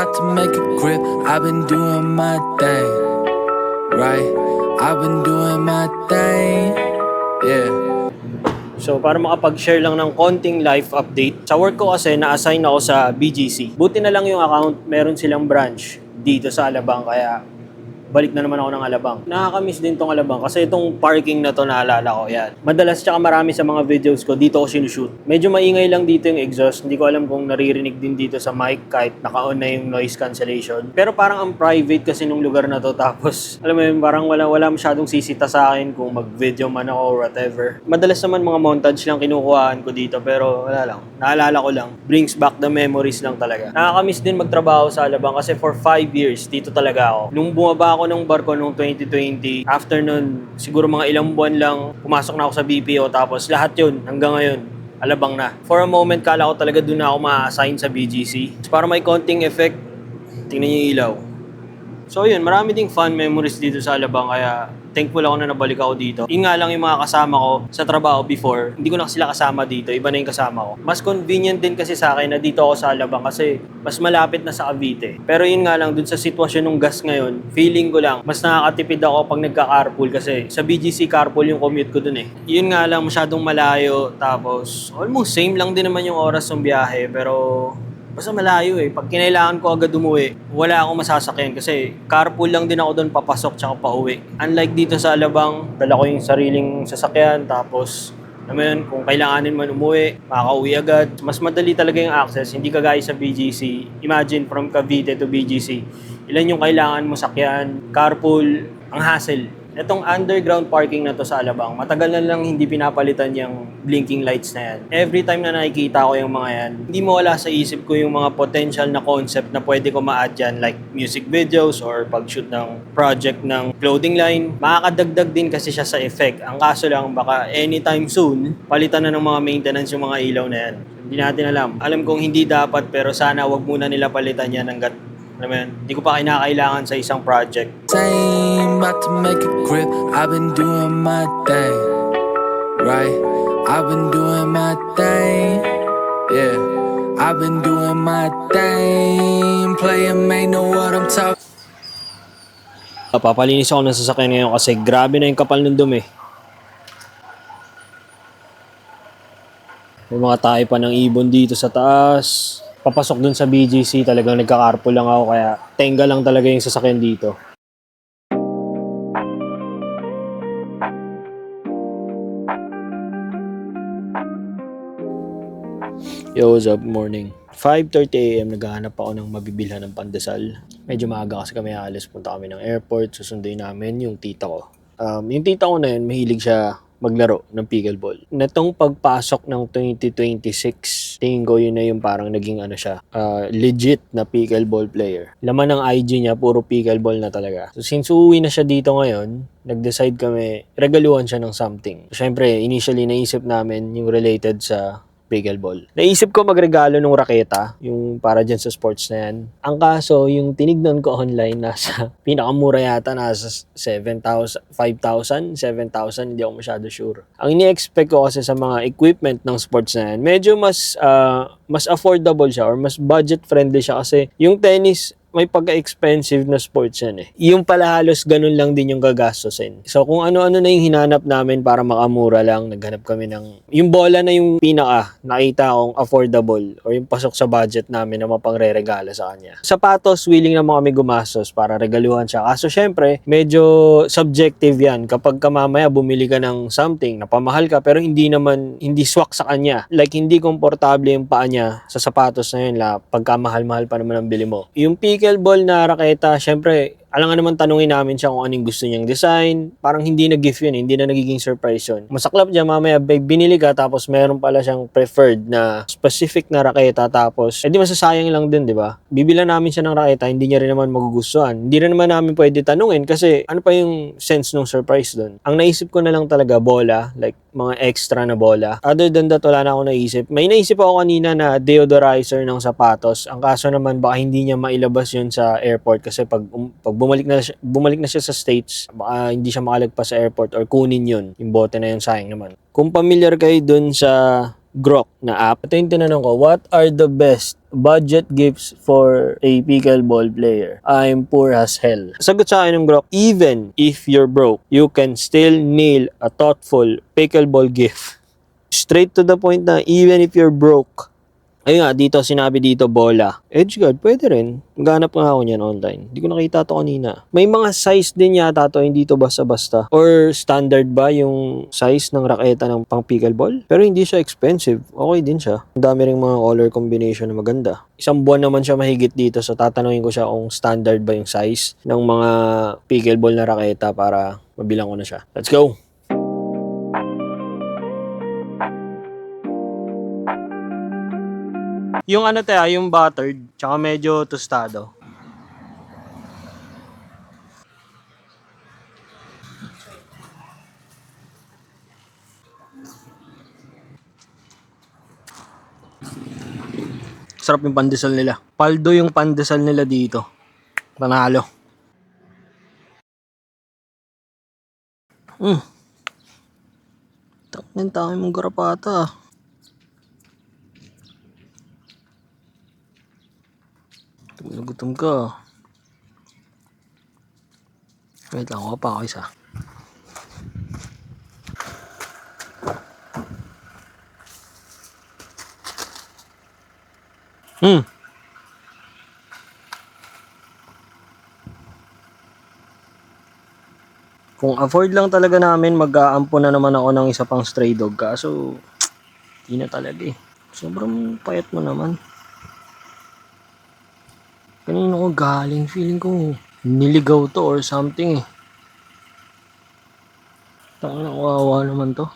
about to make a grip. I've been doing my thing, right? I've been doing my thing, yeah. So para makapag-share lang ng konting life update, sa work ko kasi na-assign ako sa BGC. Buti na lang yung account, meron silang branch dito sa Alabang, kaya balik na naman ako ng Alabang. Nakakamiss din tong Alabang kasi itong parking na to naalala ko yan. Madalas tsaka marami sa mga videos ko dito ko sinushoot. Medyo maingay lang dito yung exhaust. Hindi ko alam kung naririnig din dito sa mic kahit naka-on na yung noise cancellation. Pero parang ang private kasi nung lugar na to, tapos alam mo yun, parang wala masyadong sisita sa akin kung mag-video man ako or whatever. Madalas naman mga montage lang kinukuhaan ko dito pero wala lang. Naalala ko lang. Brings back the memories lang talaga. Nakakamiss din magtrabaho sa Alabang kasi for 5 years dito talaga ako. Nung bumaba ako ng barko noong 2020, after nun, siguro mga ilang buwan lang, pumasok na ako sa BPO, tapos lahat yun, hanggang ngayon, Alabang na. For a moment, kala ko talaga doon na ako ma-assign sa BGC. Para may konting effect, tingnan niyo yung ilaw. So yun, marami ding fun memories dito sa Alabang, kaya thankful ako na nabalik ako dito. Yun nga lang yung mga kasama ko sa trabaho before, hindi ko na sila kasama dito, iba na yung kasama ko. Mas convenient din kasi sa akin na dito ako sa Alabang kasi mas malapit na sa Cavite. Pero yun nga lang, dun sa sitwasyon ng gas ngayon, feeling ko lang, mas nakakatipid ako pag nagka-carpool kasi sa BGC carpool yung commute ko dun eh. Yun nga lang, masyadong malayo, tapos almost same lang din naman yung oras ng biyahe, pero basta malayo eh. Pag kinailangan ko agad umuwi, wala akong masasakyan kasi carpool lang din ako doon papasok tsaka pauwi. Unlike dito sa Alabang, dala ko yung sariling sasakyan, tapos naman kung kailanganin man umuwi, makakauwi agad. Mas madali talaga yung access, hindi kagaya sa BGC. Imagine from Cavite to BGC, ilan yung kailangan mo sakyan, carpool, ang hassle. Itong underground parking na to sa Alabang, matagal na lang hindi pinapalitan yung blinking lights na yan. Every time na nakikita ko yung mga yan, hindi mawala sa isip ko yung mga potential na concept na pwede ko ma-add dyan, like music videos or pag-shoot ng project ng clothing line. Makakadagdag din kasi siya sa effect. Ang kaso lang, baka anytime soon, palitan na ng mga maintenance yung mga ilaw na yan. Hindi natin alam. Alam kong hindi dapat, pero sana wag muna nila palitan yan hanggat hindi ko pa kinakailangan sa isang project. Same, about to make a grip. I've been doing my thing, right? I've been doing my thing, yeah. I've been doing my thing. Playing may know what I'm talking. Papalinis ako ng sasakyan ngayon kasi grabe na yung kapal ng dumi. May mga tayo pa ng ibon dito sa taas. Papasok dun sa BGC, talagang nagka-carpool lang ako kaya tenga lang talaga yung sasakyan dito. Yo, what's up? Morning. 5:30 AM, naghahanap ako ng mabibilhan ng pandesal. Medyo maaga kasi kami alis, punta kami ng airport, susunduin namin yung tita ko. Yung tita ko na yun, mahilig siya maglaro ng pickleball. Netong pagpasok ng 2026, tingin ko yun na yung parang naging legit na pickleball player. Laman ng IG niya, puro pickleball na talaga. So since uuwi na siya dito ngayon, nag-decide kami, regaluhan siya ng something. Siyempre, initially naisip namin yung related sa pickleball. Naisip ko magregalo ng raketa, yung para dyan sa sports na yan. Ang kaso, yung tinignan ko online, nasa pinakamura yata, nasa 7,000, 5,000, 7,000, hindi ako masyado sure. Ang ini-expect ko kasi sa mga equipment ng sports na yan, medyo mas affordable siya or mas budget friendly siya kasi yung tennis, may pagka-expensive na sports yan eh. Yung pala halos ganun lang din yung gagastusin. So kung ano-ano na yung hinanap namin para makamura lang, naghanap kami ng yung bola na yung nakita kong affordable or yung pasok sa budget namin na mapangre-regalo sa kanya. Sapatos, willing naman kami gumastos para regaluhan siya. Kaso syempre, medyo subjective yan. Kapag mamaya bumili ka ng something na pamahal ka pero hindi swak sa kanya. Like hindi komportable yung paa niya sa sapatos na yun pagka mahal-mahal pa naman ang bili mo. Yung pickleball na raketa, syempre, alam nga naman tanungin namin siya kung anong gusto niyang design. Parang hindi na-gift yun, hindi na nagiging surprise yun. Masaklap dyan, mamaya binili ka tapos meron pala siyang preferred na specific na raketa tapos, di masasayang lang din, di ba? Bibilan namin siya ng raketa, hindi niya rin naman magugustuhan. Hindi rin naman namin pwede tanungin kasi ano pa yung sense ng surprise doon. Ang naisip ko na lang talaga, bola, like mga extra na bola. Other than that, wala na ako naisip. May naisip ako kanina na deodorizer ng sapatos. Ang kaso naman, baka hindi niya mailabas yun sa airport kasi pag bumalik na siya sa States, baka hindi siya makalagpas sa airport or kunin yun. Yung bote na yun, sayang naman. Kung familiar kayo dun sa Grok na app. Ito yung tinanong ko, what are the best budget gifts for a pickleball player? I'm poor as hell. Sagot sa akin ng Grok, even if you're broke, you can still nail a thoughtful pickleball gift. Straight to the point na even if you're broke, ayun nga, dito sinabi dito bola. Edgeguard, pwede rin. Maghanap nga ako niyan online. Hindi ko nakita to kanina. May mga size din yata to, hindi to basta-basta. Or standard ba yung size ng raketa ng pang pickleball? Pero hindi siya expensive. Okay din siya. Ang dami ring mga color combination na maganda. Isang buwan naman siya mahigit dito, so tatanungin ko siya kung standard ba yung size ng mga pickleball na raketa para mabilang ko na siya. Let's go! Yung ano tayo, yung buttered, tsaka medyo tostado. Sarap yung pandesal nila. Paldo yung pandesal nila dito. Panalo. Taknin tayo mong garapata. Gutom ka. Wait lang, ako pa ako isa. Kung afford lang talaga namin, mag-aampon na naman ako ng isa pang stray dog. Kaso, di na talaga eh. Sobrang payat mo naman. Kanino ko galing? Feeling ko niligaw to or something eh. Tangina, kawawa naman to.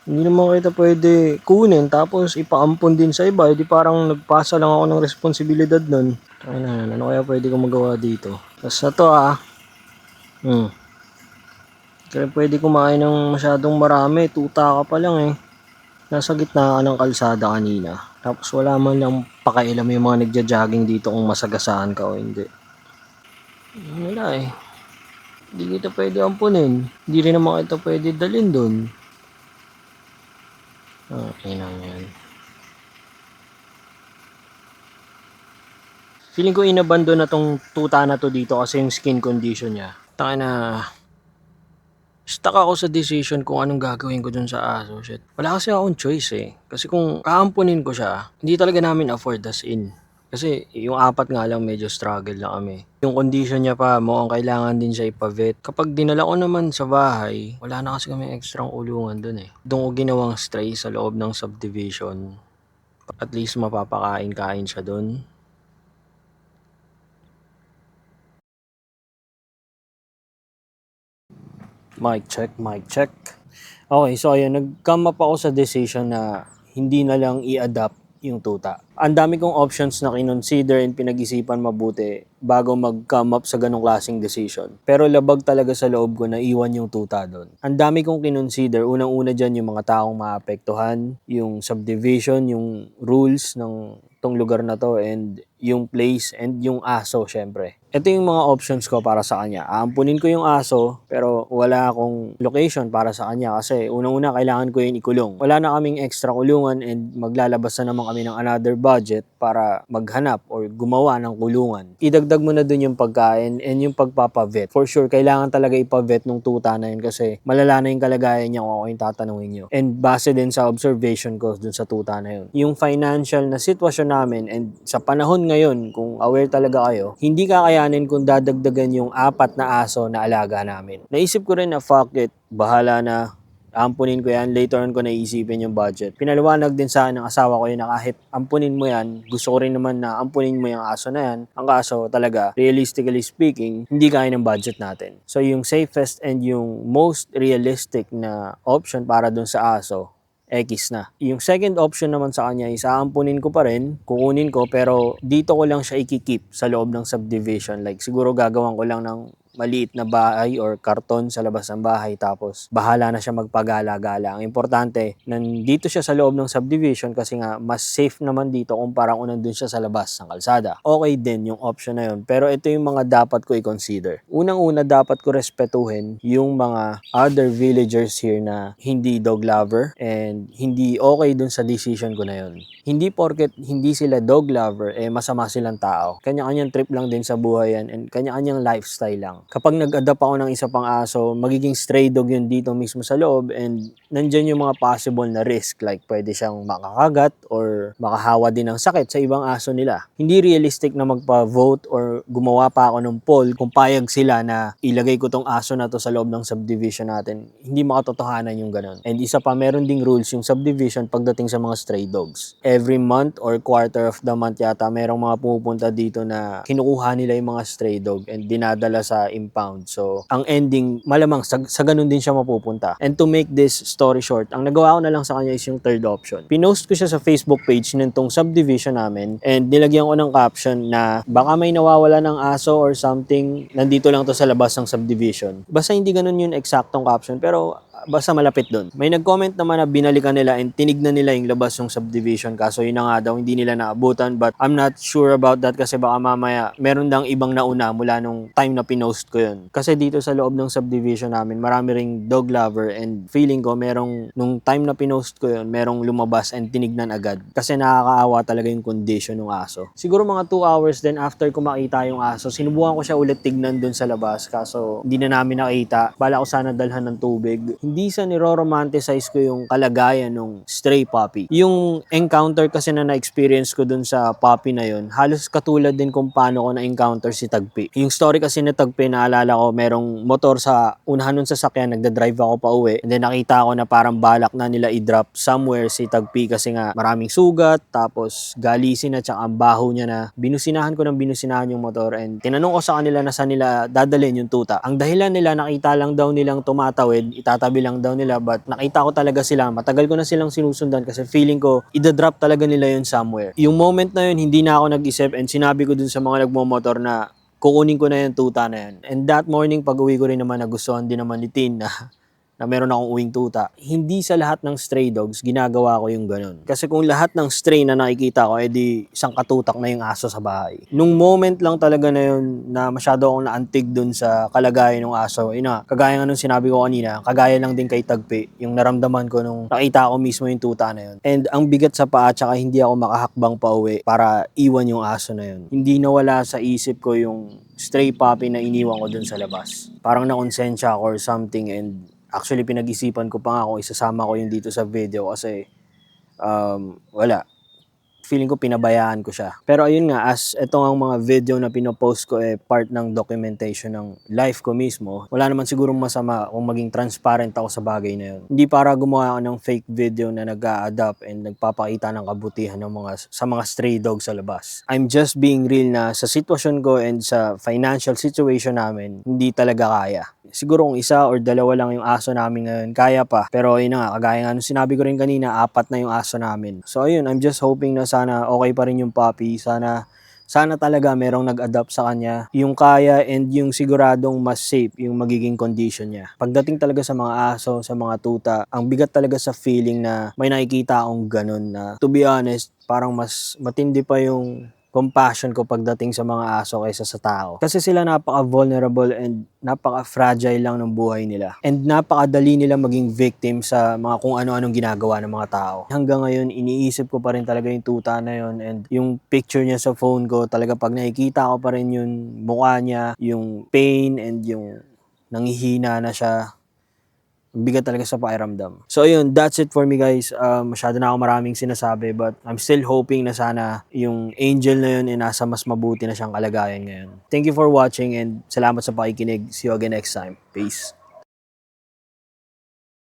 Hindi naman kita pwede kunin tapos ipaampon din sa iba. Di parang nagpasa lang ako ng responsibilidad nun. Ano kaya pwede ko magawa dito? Tapos na to Kaya pwede kumain ng masyadong marami. Tuta ka pa lang eh. Nasa gitna ka ng kalsada kanina. Tapos wala man lang pakialam yung mga nagja-jogging dito kung masagasaan ka o hindi. Wala eh. Hindi kita pwede ampunin. Hindi rin naman kita pwede dalhin dun. Okay lang yan. Feeling ko inabandon na tong tuta na to dito kasi yung skin condition niya. Taka na stuck ako sa decision kung anong gagawin ko dun sa aso. Shit. Wala kasi akong choice eh. Kasi kung kaampunin ko siya, hindi talaga namin afford as in. Kasi yung 4 nga lang medyo struggle na kami. Yung condition niya pa, mukhang kailangan din siya ipavet. Kapag dinala ko naman sa bahay, wala na kasi kami extrang ulungan dun eh. Doon ko ginawang stray sa loob ng subdivision. At least mapapakain-kain siya dun. Mic check, mic check. Okay, so ayun, nag-come up ako sa decision na hindi na lang i-adapt yung tuta. Ang dami kong options na kinonsider and pinag-isipan mabuti bago mag-come up sa ganong klaseng decision. Pero labag talaga sa loob ko na iwan yung tuta doon. Ang dami kong kinonsider, unang-una dyan yung mga taong maapektuhan, yung subdivision, yung rules ng tong lugar na to, and yung place, and yung aso syempre. Ito yung mga options ko para sa kanya. Aampunin ko yung aso, pero wala akong location para sa kanya kasi unang-una kailangan ko yun ikulong. Wala na kaming extra kulungan and maglalabas na naman kami ng another budget para maghanap or gumawa ng kulungan. Idagdag mo na dun yung pagkain and yung pagpapavet. For sure, kailangan talaga ipavet nung tuta na yun kasi malala na yung kalagayan niya kung ako yung tatanungin nyo. And base din sa observation ko dun sa tuta na yun. Yung financial na sitwasyon namin and sa panahon ngayon, kung aware talaga kayo, hindi kakayanin kung dadagdagan yung 4 na aso na alaga namin. Naisip ko rin na fuck it, bahala na, ampunin ko yan, later on ko naisipin yung budget. Pinaliwanag din sa ng asawa ko yun na kahit ampunin mo yan, gusto ko rin naman na ampunin mo yung aso na yan. Ang kaso talaga, realistically speaking, hindi kaya ng budget natin. So yung safest and yung most realistic na option para dun sa aso, X na. Yung second option naman sa kanya is aampunin ko pa rin, kukunin ko, pero dito ko lang siya ikikip sa loob ng subdivision. Like siguro gagawan ko lang ng maliit na bahay or karton sa labas ng bahay tapos bahala na siya magpagala-gala. Ang importante, nandito siya sa loob ng subdivision kasi nga mas safe naman dito kumpara kung nandun siya sa labas ng kalsada. Okay din yung option na yun. Pero ito yung mga dapat ko i-consider. Unang-una, dapat ko respetuhin yung mga other villagers here na hindi dog lover and hindi okay dun sa decision ko na yun. Hindi porket hindi sila dog lover, masama silang tao. Kanya-kanyang trip lang din sa buhay yan and kanya-kanyang lifestyle lang. Kapag nag-adapt ako ng isa pang aso, magiging stray dog yun dito mismo sa loob and nandyan yung mga possible na risk like pwede siyang makakagat or makahawa din ng sakit sa ibang aso nila. Hindi realistic na magpa-vote or gumawa pa ako ng poll kung payag sila na ilagay ko tong aso na to sa loob ng subdivision natin. Hindi makatotohanan yung ganun. And isa pa, meron ding rules yung subdivision pagdating sa mga stray dogs. Every month or quarter of the month yata, merong mga pumupunta dito na kinukuha nila yung mga stray dog and dinadala sa impound. So, ang ending, malamang sa ganun din siya mapupunta. And to make this story short, ang nagawa ko na lang sa kanya is yung third option. Pinost ko siya sa Facebook page nitong subdivision namin and nilagyan ko ng caption na baka may nawawala ng aso or something, nandito lang to sa labas ng subdivision. Basta hindi ganun yung eksaktong caption pero basta malapit doon. May nag-comment naman na binalikan nila and tinignan nila yung labas ng subdivision kaso yun na nga daw hindi nila naabutan but I'm not sure about that kasi baka mamaya meron dang ibang nauna mula nung time na pinost ko yun. Kasi dito sa loob ng subdivision namin marami ring dog lover and feeling ko merong nung time na pinost ko yun merong lumabas and tinignan agad kasi nakakaawa talaga yung condition ng aso. Siguro mga 2 hours then after ko makita yung aso sinubukan ko siya ulit tignan dun sa labas kaso hindi na namin nakita. Bala ko sana dalhan ng tubig. Hindi sa niro-romanticize ko yung kalagayan ng stray puppy. Yung encounter kasi na na-experience ko dun sa puppy na yun, halos katulad din kung paano ko na-encounter si Tagpi. Yung story kasi na Tagpi, naalala ko, merong motor sa unahan ng sasakyan, nagda-drive ako pa uwi, and then nakita ko na parang balak na nila i-drop somewhere si Tagpi kasi nga maraming sugat, tapos galisin at saka ang baho niya na binusinahan ko ng binusinahan yung motor and tinanong ko sa kanila na saan nila dadalhin yung tuta. Ang dahilan nila, nakita lang daw nilang tumatawid, itatabi lang daw nila but nakita ko talaga sila. Matagal ko na silang sinusundan kasi feeling ko idadrop talaga nila yun somewhere. Yung moment na yun, hindi na ako nag-isip and sinabi ko dun sa mga nagmomotor na kukunin ko na yung tuta na yun. And that morning, pag uwi ko rin naman, nagustuhan din naman ni Tin na meron akong uwing tuta. Hindi sa lahat ng stray dogs, ginagawa ko yung ganun. Kasi kung lahat ng stray na nakikita ko, edi isang katutak na yung aso sa bahay. Nung moment lang talaga na yun, na masyado akong naantig dun sa kalagayan ng aso, kagaya nga nung sinabi ko kanina, kagaya lang din kay Tagpi, yung naramdaman ko nung nakita ko mismo yung tuta na yun. And ang bigat sa paa, tsaka hindi ako makahakbang pa uwi para iwan yung aso na yun. Hindi nawala sa isip ko yung stray puppy na iniwan ko dun sa labas. Parang nakonsensya ako or something and actually, pinag-isipan ko pa nga kung isasama ko yung dito sa video kasi wala. Feeling ko pinabayaan ko siya. Pero ayun nga, as etong ang mga video na pinopost ko part ng documentation ng life ko mismo, wala naman sigurong masama kung maging transparent ako sa bagay na yun. Hindi para gumawa ako ng fake video na nag-a-adapt and nagpapakita ng kabutihan ng sa mga stray dogs sa labas. I'm just being real na sa sitwasyon ko and sa financial situation namin, hindi talaga kaya. Siguro kung isa or dalawa lang yung aso namin ngayon, kaya pa. Pero yun nga, kagaya nga nung sinabi ko rin kanina, 4 na yung aso namin. So ayun, I'm just hoping na sana okay pa rin yung puppy. Sana talaga merong nag-adapt sa kanya. Yung kaya and yung siguradong mas safe yung magiging condition niya. Pagdating talaga sa mga aso, sa mga tuta, ang bigat talaga sa feeling na may nakikita akong ganun na, to be honest, parang mas matindi pa yung compassion ko pagdating sa mga aso kaysa sa tao. Kasi sila napaka-vulnerable and napaka-fragile lang ng buhay nila. And napakadali nila maging victim sa mga kung ano-anong ginagawa ng mga tao. Hanggang ngayon, iniisip ko pa rin talaga yung tuta na yun and yung picture niya sa phone ko, talaga pag nakikita ko pa rin yung mukha niya, yung pain and yung nangihina na siya. Bigat talaga sa pakiramdam. So ayun, that's it for me guys. Masyado na ako maraming sinasabi but I'm still hoping na sana yung angel na yun nasa mas mabuti na siyang kalagayan ngayon. Thank you for watching and salamat sa pakikinig. See you again next time. Peace.